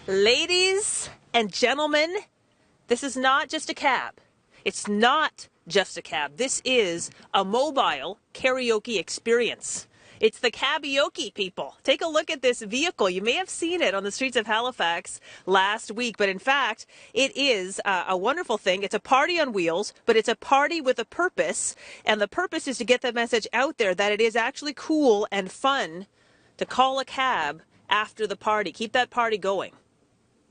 Ladies and gentlemen, this is not just a cab. It's not just a cab. This is a mobile karaoke experience. It's the Cabioke, people. Take a look at this vehicle. You may have seen it on the streets of Halifax last week, but in fact, it is a wonderful thing. It's a party on wheels, but it's a party with a purpose, and the purpose is to get the message out there that it is actually cool and fun to call a cab after the party. Keep that party going.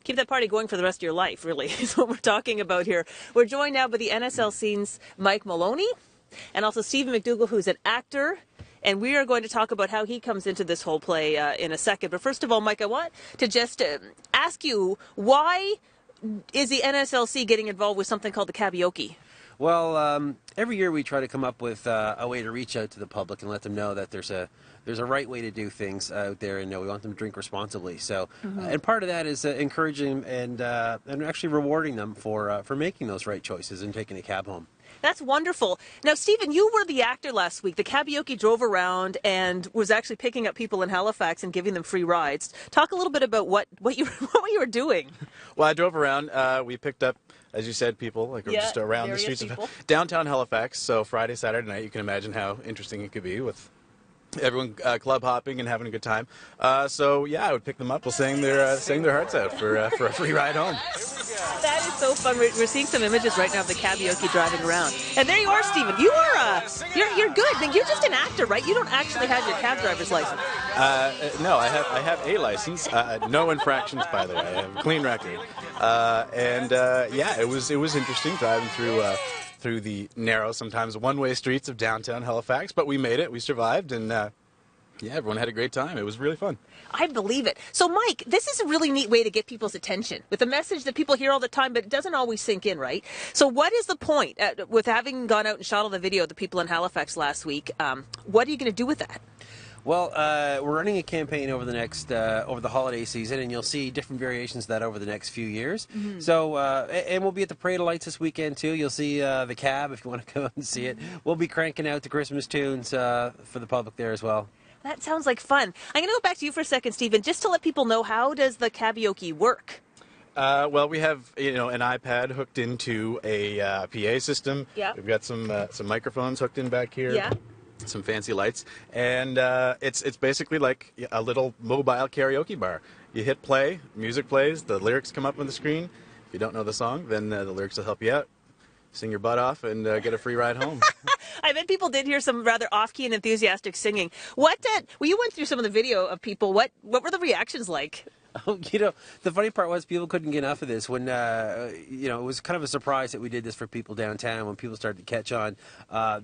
Keep that party going for the rest of your life, really, is what we're talking about here. We're joined now by the NSLC's Mike Maloney and also Stephen McDougall, who's an actor. And we are going to talk about how he comes into this whole play in a second. But first of all, Mike, I want to just ask you, why is the NSLC getting involved with something called the Cabioke? Well, every year we try to come up with a way to reach out to the public and let them know that there's a right way to do things out there, and we want them to drink responsibly. So, and part of that is encouraging and actually rewarding them for making those right choices and taking a cab home. That's wonderful. Now, Stephen, you were the actor last week. The Cabioke drove around and was actually picking up people in Halifax and giving them free rides. Talk a little bit about what you were doing. Well, I drove around. We picked up, as you said, people just around the streets of downtown Halifax. So Friday, Saturday night, you can imagine how interesting it could be with everyone club hopping and having a good time. So yeah, I would pick them up while saying their hearts out for a free ride home. That is so fun. We're seeing some images right now of the Cabioke driving around. And there you are, Stephen. You are you're good. You're just an actor, right? You don't actually have your cab driver's license. No, I have a license. No infractions, by the way. I have a clean record. Yeah, it was interesting driving through the narrow, sometimes one-way streets of downtown Halifax, but we made it. We survived, and yeah, everyone had a great time. It was really fun. I believe it. So, Mike, this is a really neat way to get people's attention with a message that people hear all the time, but it doesn't always sink in, right? So what is the point? With having gone out and shot all the video of the people in Halifax last week, what are you going to do with that? Well, we're running a campaign over the next over the holiday season, and you'll see different variations of that over the next few years. So, and we'll be at the Parade of Lights this weekend too. You'll see the cab if you want to come out and see it. We'll be cranking out the Christmas tunes for the public there as well. That sounds like fun. I'm going to go back to you for a second, Stephen, just to let people know, how does the Cabioke work? Well, we have an iPad hooked into a PA system. Yeah. We've got some microphones hooked in back here. Yeah. Some fancy lights, and it's basically like a little mobile karaoke bar. You hit play, music plays, the lyrics come up on the screen. If you don't know the song, then the lyrics will help you out. Sing your butt off and get a free ride home. I bet people did hear some rather off-key and enthusiastic singing. Well, you went through some of the video of people. What were the reactions like? Oh, the funny part was people couldn't get enough of this. When it was kind of a surprise that we did this for people downtown. When people started to catch on,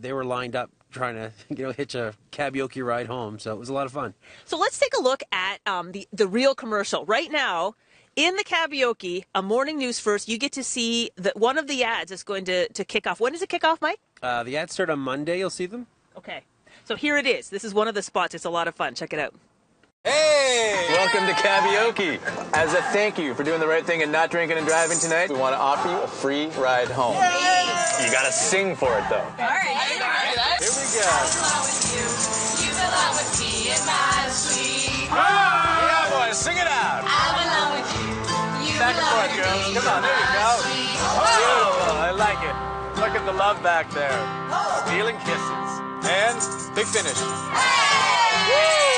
they were lined up trying to hitch a Cabioke ride home. So it was a lot of fun. So let's take a look at the real commercial right now. In the Cabioke, a morning news first, you get to see one of the ads is going to kick off. When does it kick off, Mike? The ads start on Monday. You'll see them. Okay. So here it is. This is one of the spots. It's a lot of fun. Check it out. Hey! Welcome to Cabioke. As a thank you for doing the right thing and not drinking and driving tonight, we want to offer you a free ride home. Yay! You got to sing for it, though. All right. Here we go. You belong with me in my street. Yeah, boys, sing it out. I belong with you. Back and forth, girls. Come on, there you go. Beautiful. I like it. Look at the love back there. Stealing kisses. And big finish. Hey!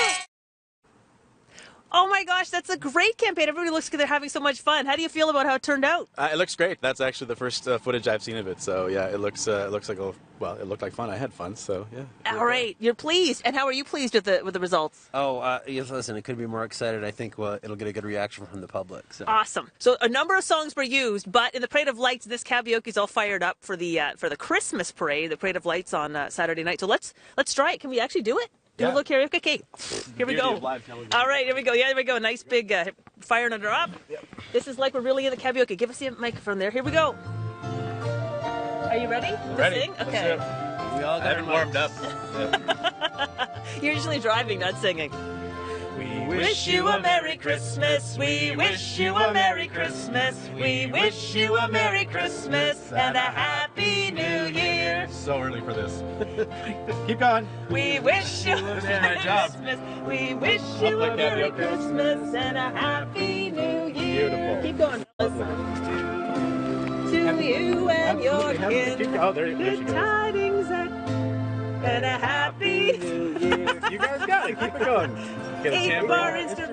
Oh my gosh, that's a great campaign. Everybody looks like they're having so much fun. How do you feel about how it turned out? It looks great. That's actually the first footage I've seen of it. So yeah, it looks like it looked like fun. I had fun. So yeah. All right, you're pleased. And how are you pleased with the results? Oh, yes, listen, it could be more excited. I think it'll get a good reaction from the public. So. Awesome. So a number of songs were used, but in the Parade of Lights, this Cabioke is all fired up for the Christmas parade, the Parade of Lights on Saturday night. So let's try it. Can we actually do it? Do a little karaoke? Okay, here we go. All right, here we go. Yeah, there we go. Nice big fire under up. Yep. This is like we're really in the Cabioke. Give us the microphone there. Here we go. Are you ready to sing? Okay. We all got warmed up. You're usually driving, not singing. We wish you a Merry Christmas. We wish you a Merry Christmas. We wish you a Merry Christmas and a Happy New Year. So early for this. Keep going. We wish you a Merry Christmas. We wish you a Merry Christmas and a Happy New Year. again. Oh, there she Good goes. tidings and a happy New Year. You guys got it. Keep it going. Get a 8 tambourine. bar instrument.